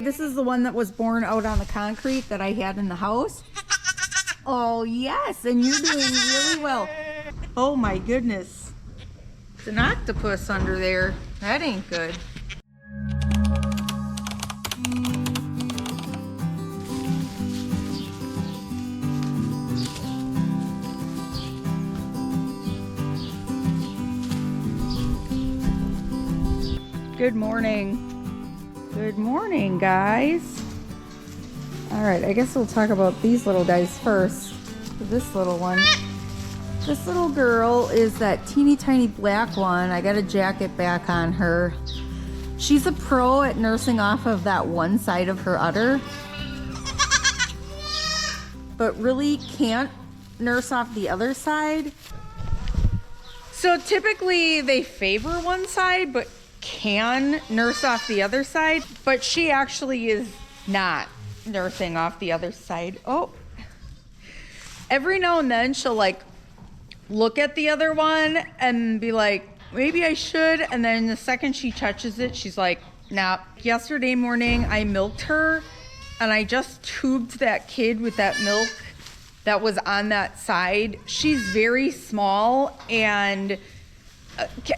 This is the one that was born out on the concrete that I had in the house. Oh yes, and you're doing really well. Oh my goodness. It's an octopus under there. That ain't good. Good morning. Good morning, guys. All right, I guess we'll talk about these little guys first. This little one. This little girl is that teeny tiny black one. I got a jacket back on her. She's a pro at nursing off of that one side of her udder, but really can't nurse off the other side. So typically they favor one side, but can nurse off the other side, but she actually is not nursing off the other side. Oh, every now and then she'll like look at the other one and be like, maybe I should, and then the second she touches it, she's like, nah. Yesterday morning I milked her and I just tubed that kid with that milk that was on that side. She's very small, and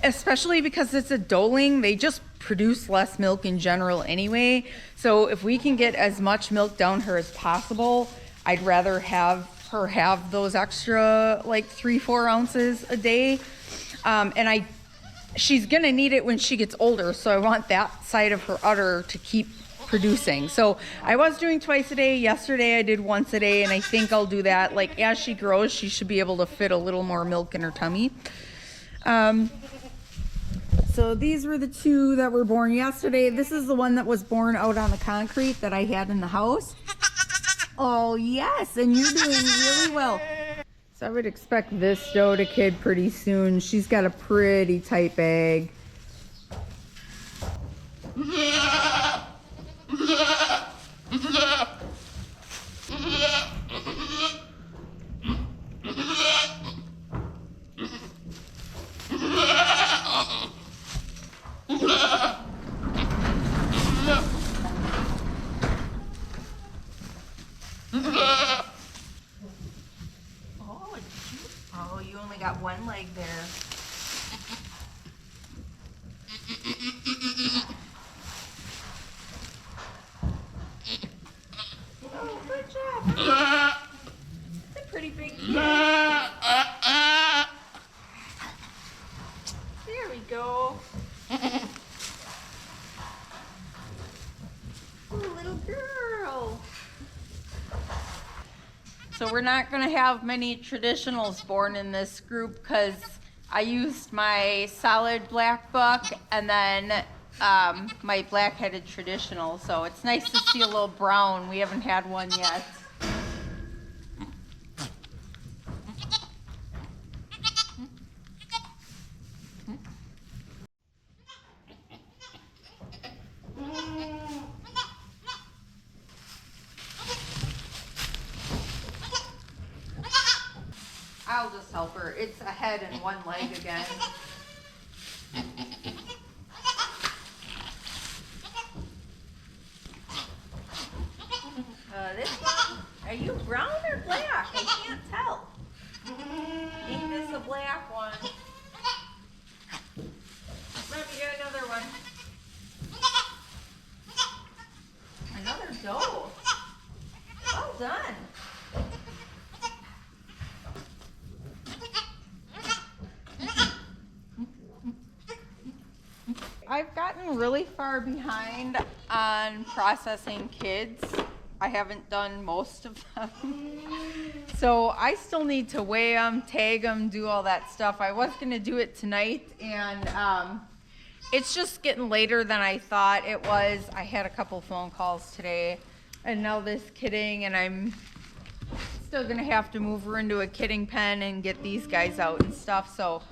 especially because it's a doeling, they just produce less milk in general anyway. So if we can get as much milk down her as possible, I'd rather have her have those extra like 3-4 ounces a day. And she's gonna need it when she gets older, so I want that side of her udder to keep producing. So I was doing twice a day. Yesterday I did once a day, and I think I'll do that. Like as she grows, she should be able to fit a little more milk in her tummy. So these were the two that were born yesterday. This is the one that was born out on the concrete that I had in the house. Oh yes, and you're doing really well. So I would expect this doe to kid pretty soon. She's got a pretty tight bag. Oh, you only got one leg there. Oh, good job. It's a pretty big kid. There we go. Oh, little girl. So we're not gonna have many traditionals born in this group because I used my solid black buck and then my black-headed traditional. So it's nice to see a little brown. We haven't had one yet. I'll just help her. It's a head and one leg again. This one, are you brown or black? I can't tell. Ain't this a black one? Let me get another one. Another doe. Well done. I've gotten really far behind on processing kids. I haven't done most of them. So I still need to weigh them, tag them, do all that stuff. I was gonna do it tonight, and it's just getting later than I thought it was. I had a couple phone calls today, and now this kidding, and I'm still gonna have to move her into a kidding pen and get these guys out and stuff. So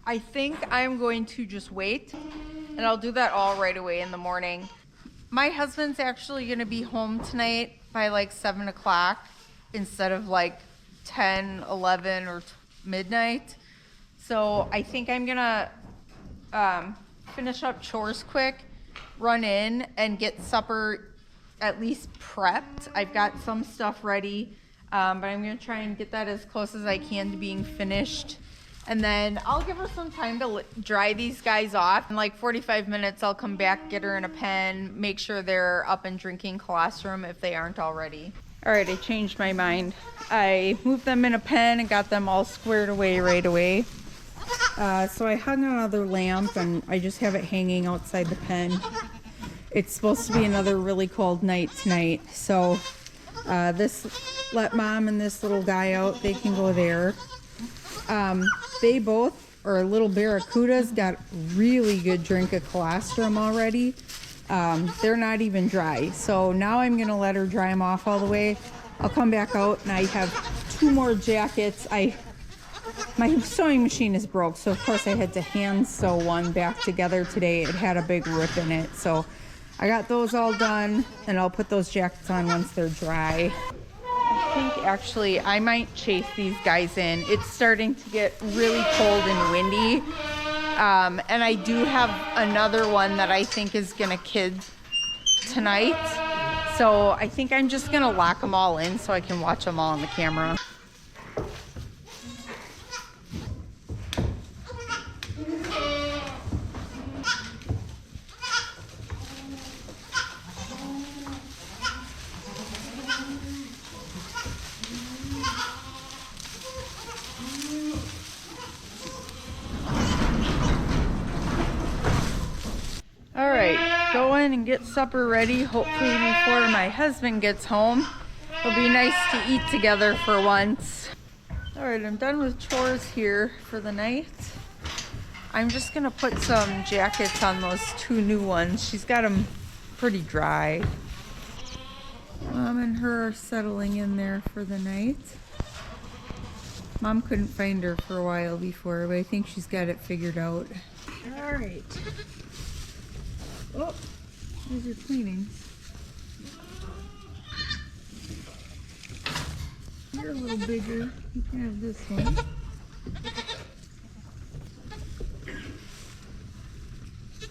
I think I'm going to just wait, and I'll do that all right away in the morning. My husband's actually gonna be home tonight by like 7 o'clock instead of like 10, 11, or midnight. So I think I'm gonna finish up chores quick run in and get supper at least prepped. I've got some stuff ready, but I'm gonna try and get that as close as I can to being finished. And then I'll give her some time to dry these guys off. In like 45 minutes, I'll come back, get her in a pen, make sure they're up and drinking colostrum if they aren't already. All right, I changed my mind. I moved them in a pen and got them all squared away right away. So I hung another lamp and I just have it hanging outside the pen. It's supposed to be another really cold night tonight. So this let Mom and this little guy out. They can go there. They both, or little barracudas, got really good drink of colostrum already. They're not even dry. So now I'm going to let her dry them off all the way. I'll come back out and I have 2 more jackets. My sewing machine is broke, so of course I had to hand sew one back together today. It had a big rip in it. So I got those all done and I'll put those jackets on once they're dry. I think actually I might chase these guys in. It's starting to get really cold and windy. And I do have another one that I think is gonna kid tonight. So I think I'm just gonna lock them all in so I can watch them all on the camera. All right, go in and get supper ready, hopefully before my husband gets home. It'll be nice to eat together for once. All right, I'm done with chores here for the night. I'm just gonna put some jackets on those 2 new ones. She's got them pretty dry. Mom and her are settling in there for the night. Mom couldn't find her for a while before, but I think she's got it figured out. All right. Oh, there's your cleanings. You're a little bigger. You can have this one.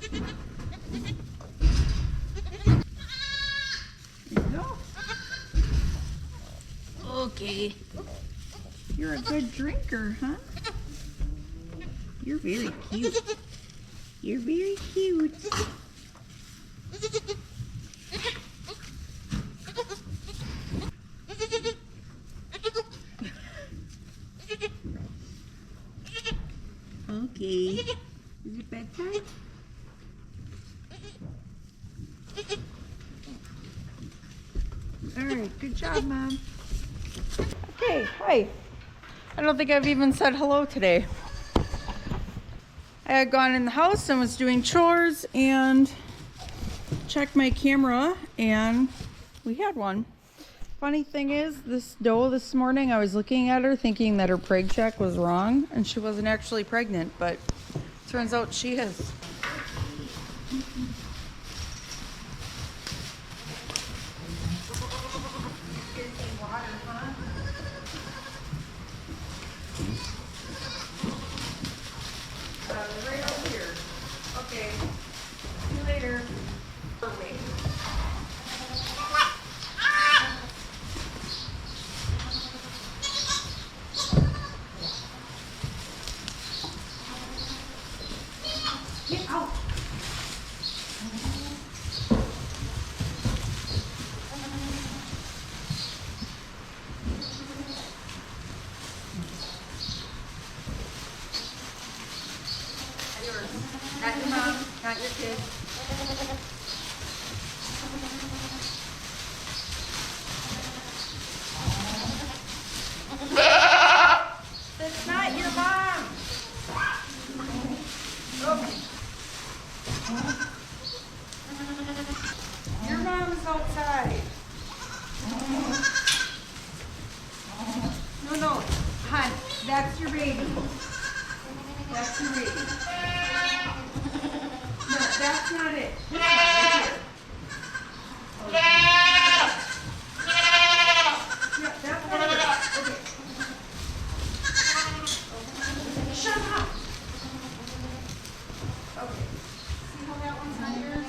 There you go. Okay. You're a good drinker, huh? You're very cute. You're very cute. Okay. Is it bedtime? All right, good job, Mom. Okay, hi. I don't think I've even said hello today. I had gone in the house and was doing chores and checked my camera and we had one. Funny thing is, this doe this morning, I was looking at her thinking that her preg check was wrong and she wasn't actually pregnant, but turns out she is. Right over here. Okay. See you later. Get out. Not your mom, not your kid. That's not your mom. Okay. Your mom is outside. No, hon, that's your baby. That's your baby. No, that's not it. This one right here. Yeah, that's not it. Okay. Shut up. Okay. See how that one's not yours?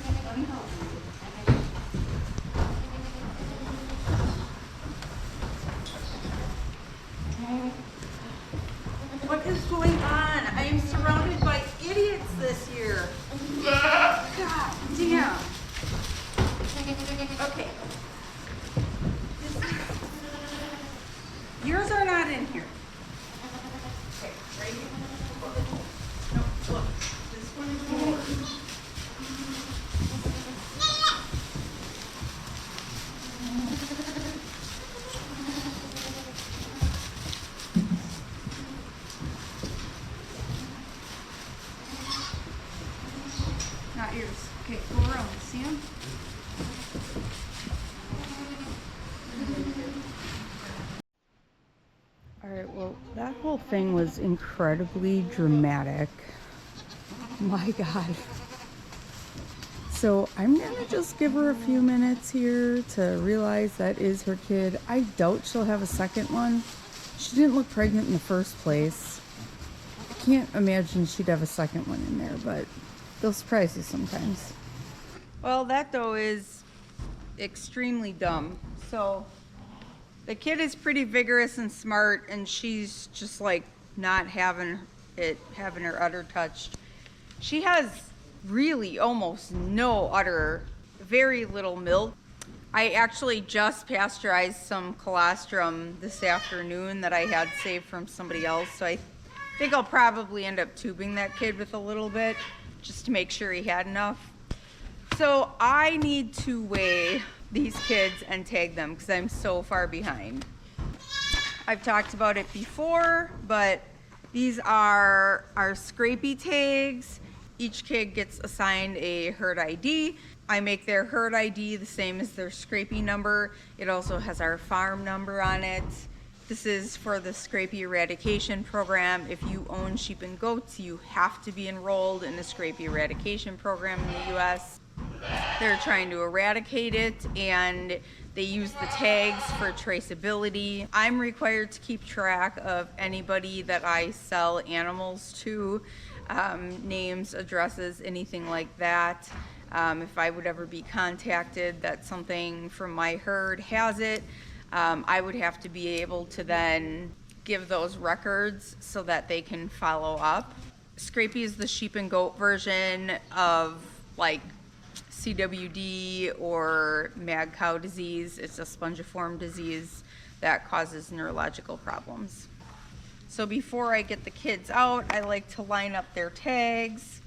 whole thing was incredibly dramatic. My God. So I'm gonna just give her a few minutes here to realize that is her kid. I doubt she'll have a second one. She didn't look pregnant in the first place. I can't imagine she'd have a second one in there, but they'll surprise you sometimes. Well, that though is extremely dumb. So the kid is pretty vigorous and smart, and she's just like not having her udder touched. She has really almost no udder, very little milk. I actually just pasteurized some colostrum this afternoon that I had saved from somebody else, so I think I'll probably end up tubing that kid with a little bit just to make sure he had enough. So I need to weigh these kids and tag them because I'm so far behind. I've talked about it before, but these are our scrapey tags. Each kid gets assigned a herd ID. I make their herd ID the same as their scrapey number. It also has our farm number on it. This is for the scrapey eradication program. If you own sheep and goats, you have to be enrolled in the scrapey eradication program in the US. They're trying to eradicate it, and they use the tags for traceability. I'm required to keep track of anybody that I sell animals to, names, addresses, anything like that. If I would ever be contacted that something from my herd has it, I would have to be able to then give those records so that they can follow up. Scrapey is the sheep and goat version of like CWD or mad cow disease. It's a spongiform disease that causes neurological problems. So before I get the kids out, I like to line up their tags,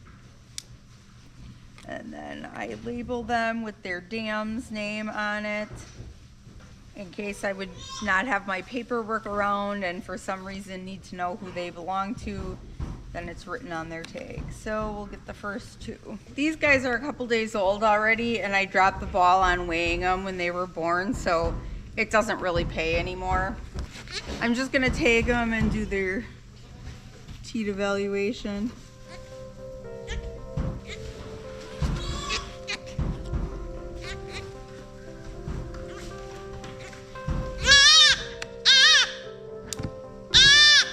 and then I label them with their dam's name on it in case I would not have my paperwork around and for some reason need to know who they belong to. Then it's written on their tag. So we'll get the first two. These guys are a couple days old already, and I dropped the ball on weighing them when they were born, so it doesn't really pay anymore. I'm just gonna tag them and do their teat evaluation.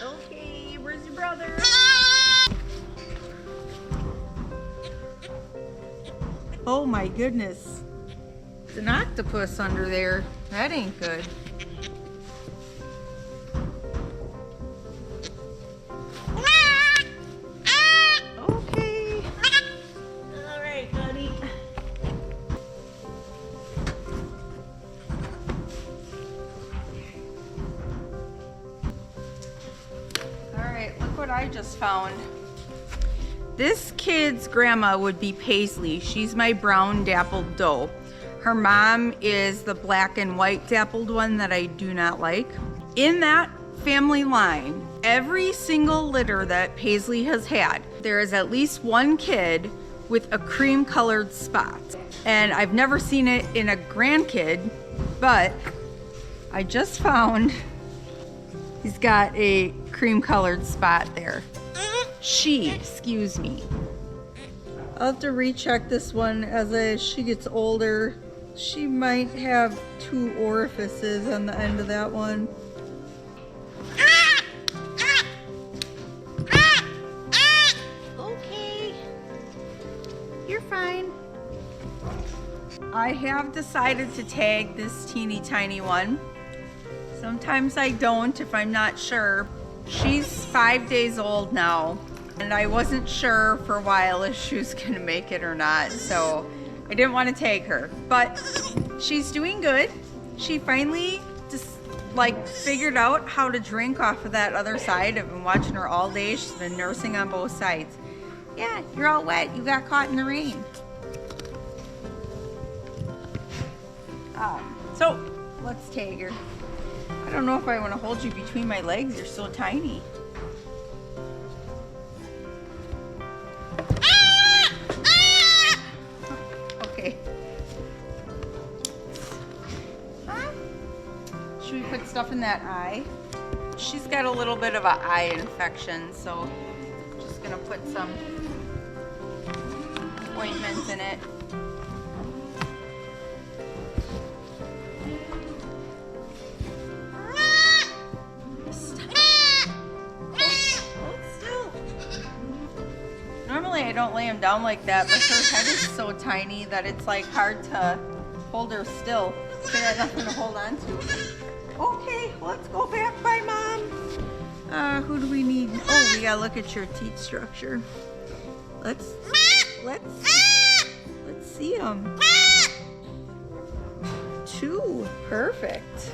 Okay, where's your brother? Oh my goodness. There's an octopus under there. That ain't good. Okay. All right, buddy. All right, look what I just found. This kid's grandma would be Paisley. She's my brown dappled doe. Her mom is the black and white dappled one that I do not like. In that family line, every single litter that Paisley has had, there is at least one kid with a cream colored spot. And I've never seen it in a grandkid, but I just found he's got a cream colored spot there. Excuse me. I'll have to recheck this one as she gets older. She might have 2 orifices on the end of that one. Okay. You're fine. I have decided to tag this teeny tiny one. Sometimes I don't if I'm not sure. She's 5 days old now, and I wasn't sure for a while if she was gonna make it or not, so I didn't want to tag her, but she's doing good. She finally just like figured out how to drink off of that other side. I've been watching her all day. She's been nursing on both sides. Yeah, you're all wet. You got caught in the rain. So let's tag her. I don't know if I want to hold you between my legs. You're so tiny. Okay. Huh? Should we put stuff in that eye? She's got a little bit of an eye infection, so I'm just gonna put some ointment in it. Normally I don't lay him down like that, but her head is so tiny that it's like hard to hold her still. She got nothing to hold on to. Okay, let's go back by Mom. Who do we need? Oh, we gotta look at your teeth structure. Let's see them. 2, perfect.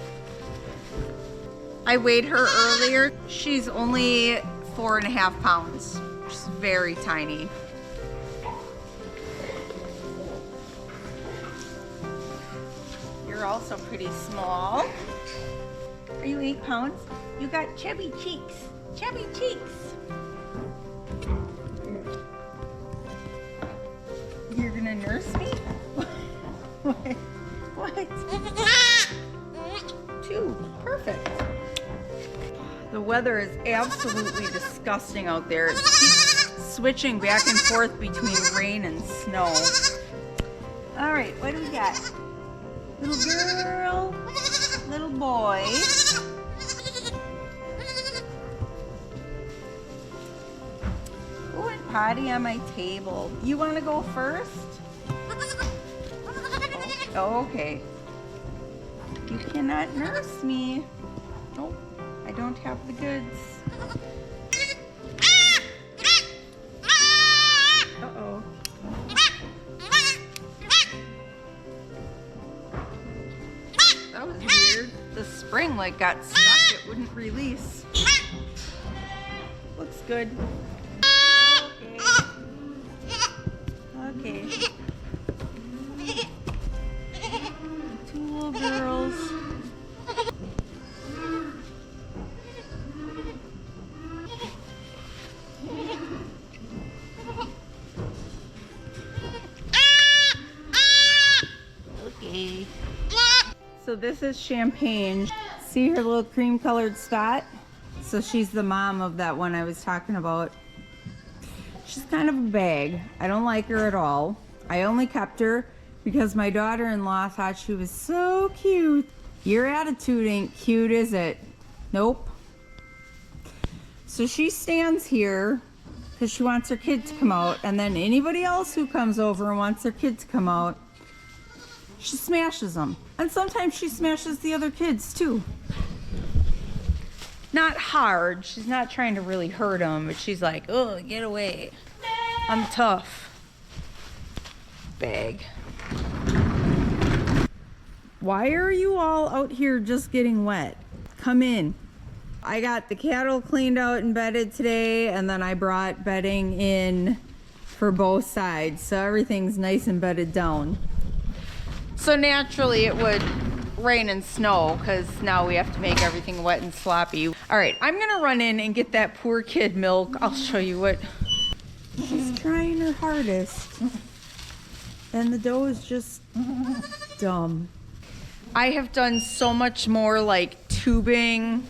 I weighed her earlier. She's only 4.5 pounds. She's very tiny. You're also pretty small. Are you 8 pounds? You got chubby cheeks. Chubby cheeks. You're gonna nurse me? What? 2. Perfect. The weather is absolutely disgusting out there. It keeps switching back and forth between rain and snow. All right, what do we got? Little girl, little boy. Oh, and potty on my table. You want to go first? Oh, okay. You cannot nurse me. Nope, I don't have the goods. Uh-oh. That was weird. The spring like got stuck. It wouldn't release. Looks good. Okay. Okay. 2 little girls. Okay. So this is Champagne. See her little cream colored Scott? So she's the mom of that one I was talking about. She's kind of a bag. I don't like her at all. I only kept her because my daughter-in-law thought she was so cute. Your attitude ain't cute, is it? Nope. So she stands here because she wants her kid to come out, and then anybody else who comes over and wants their kid to come out, she smashes them. And sometimes she smashes the other kids too. Not hard. She's not trying to really hurt them, but she's like, oh, get away. I'm tough. Bag. Why are you all out here just getting wet? Come in. I got the cattle cleaned out and bedded today, and then I brought bedding in for both sides, so everything's nice and bedded down. So naturally it would rain and snow because now we have to make everything wet and sloppy. All right, I'm gonna run in and get that poor kid milk. I'll show you what. She's trying her hardest, and the dough is just dumb. I have done so much more like tubing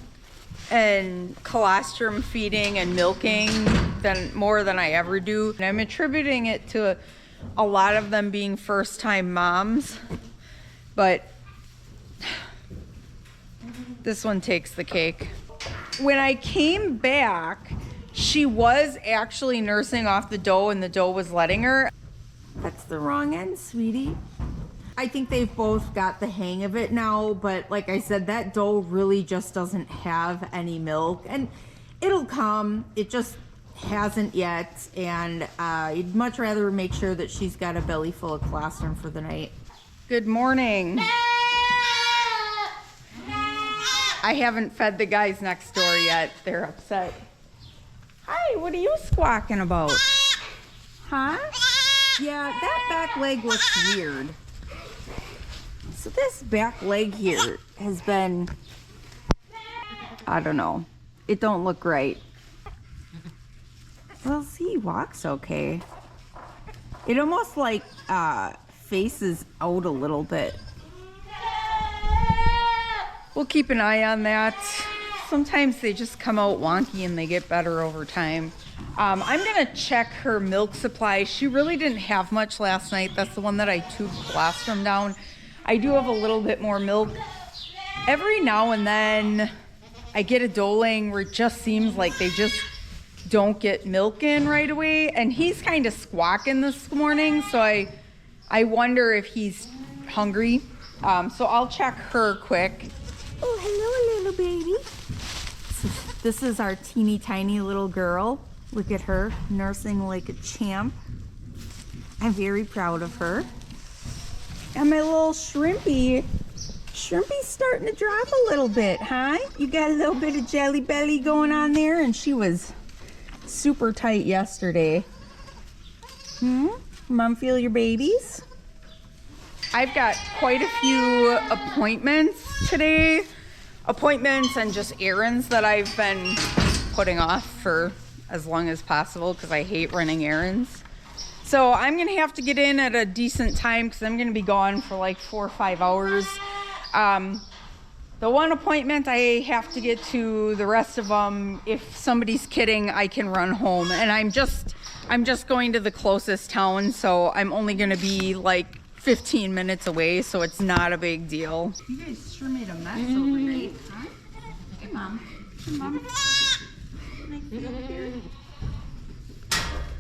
and colostrum feeding and milking more than I ever do. And I'm attributing it to a lot of them being first-time moms, but this one takes the cake. When I came back, she was actually nursing off the dough and the dough was letting her. That's the wrong end, sweetie. I think they've both got the hang of it now, but like I said, that dough really just doesn't have any milk, and it'll come. It just hasn't yet, and you'd much rather make sure that she's got a belly full of colostrum for the night. Good morning. I haven't fed the guys next door yet. They're upset. Hi, what are you squawking about? Huh? Yeah, that back leg looks weird. So this back leg here has been, I don't know. It don't look right. Well, see, he walks okay. It almost like faces out a little bit. We'll keep an eye on that. sometimes they just come out wonky and they get better over time. I'm gonna check her milk supply. She really didn't have much last night. That's the one that I tubed colostrum down. I do have a little bit more milk. Every now and then I get a doling where it just seems like they just don't get milk in right away, and he's kind of squawking this morning, so I wonder if he's hungry. So I'll check her quick. Oh, hello, little baby. This is our teeny tiny little girl. Look at her, nursing like a champ. I'm very proud of her. And my little shrimpy. Shrimpy's starting to drop a little bit, huh? You got a little bit of jelly belly going on there, and she was super tight yesterday. Mom, feel your babies? I've got quite a few appointments today. Appointments and just errands that I've been putting off for as long as possible because I hate running errands. So I'm gonna have to get in at a decent time because I'm gonna be gone for like 4 or 5 hours. The one appointment I have to get to, the rest of them, if somebody's kidding, I can run home. And I'm just going to the closest town, so I'm only gonna be like 15 minutes away, so it's not a big deal. You guys sure made a mess overnight, huh? Hey, Mom. Hey, Mom. Can I feel here?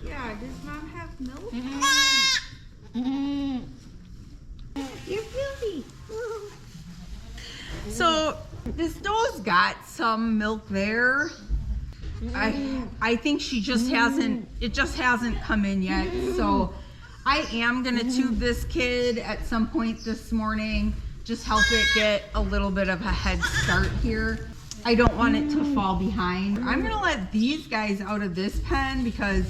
Yeah, does Mom have milk? You're filthy. So this doe's got some milk there. I think she just hasn't, it just hasn't come in yet. So I am gonna tube this kid at some point this morning, just help it get a little bit of a head start here. I don't want it to fall behind. I'm gonna let these guys out of this pen because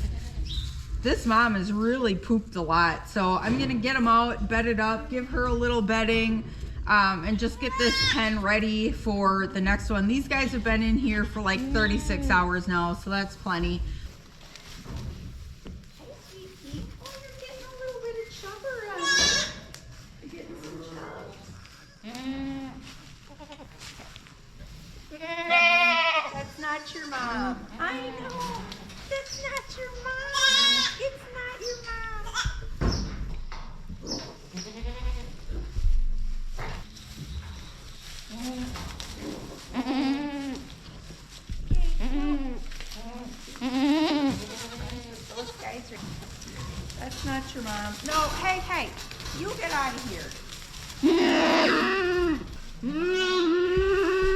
this mom has really pooped a lot. So I'm gonna get them out, bed it up, give her a little bedding, and just get this pen ready for the next one. These guys have been in here for like 36 hours now, so that's plenty. That's not your mom. I know. That's not your mom. It's not your mom. Those guys are... That's not your mom. No, hey, you get out of here.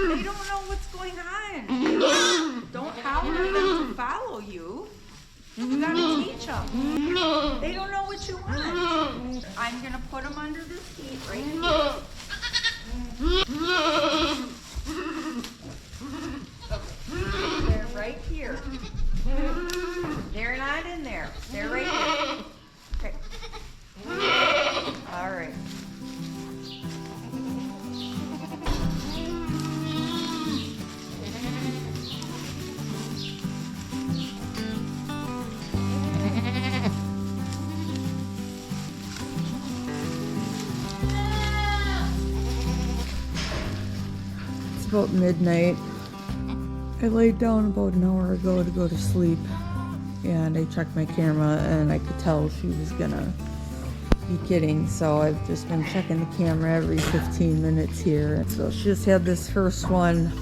They don't know what's going on. Don't holler at them to follow you. You gotta teach them. They don't know what you want. I'm gonna put them under the seat right here. They're right here. They're not in there. They're right here. Okay. All right. About midnight. I laid down about an hour ago to go to sleep, and I checked my camera and I could tell she was gonna be kidding, so I've just been checking the camera every 15 minutes here. So she just had this first one.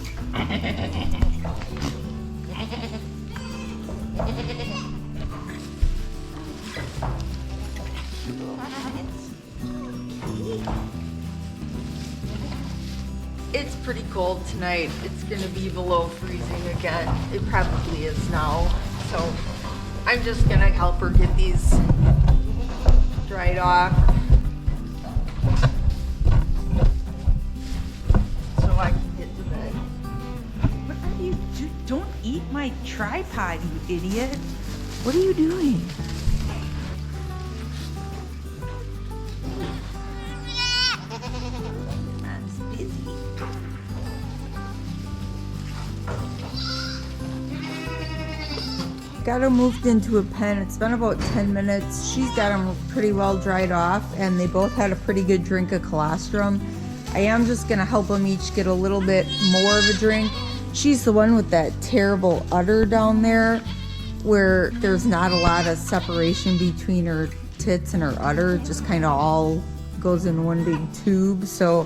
It's pretty cold tonight. It's gonna be below freezing again. It probably is now. So I'm just gonna help her get these dried off so I can get to bed. What are you doing? Don't eat my tripod, you idiot. What are you doing? Got her moved into a pen. It's been about 10 minutes. She's got them pretty well dried off, and they both had a pretty good drink of colostrum. I am just gonna help them each get a little bit more of a drink. She's the one with that terrible udder down there where there's not a lot of separation between her tits and her udder. It just kind of all goes in one big tube. So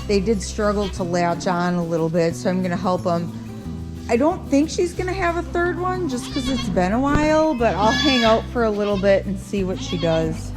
they did struggle to latch on a little bit, so I'm gonna help them. I don't think she's gonna have a third one just because it's been a while, but I'll hang out for a little bit and see what she does.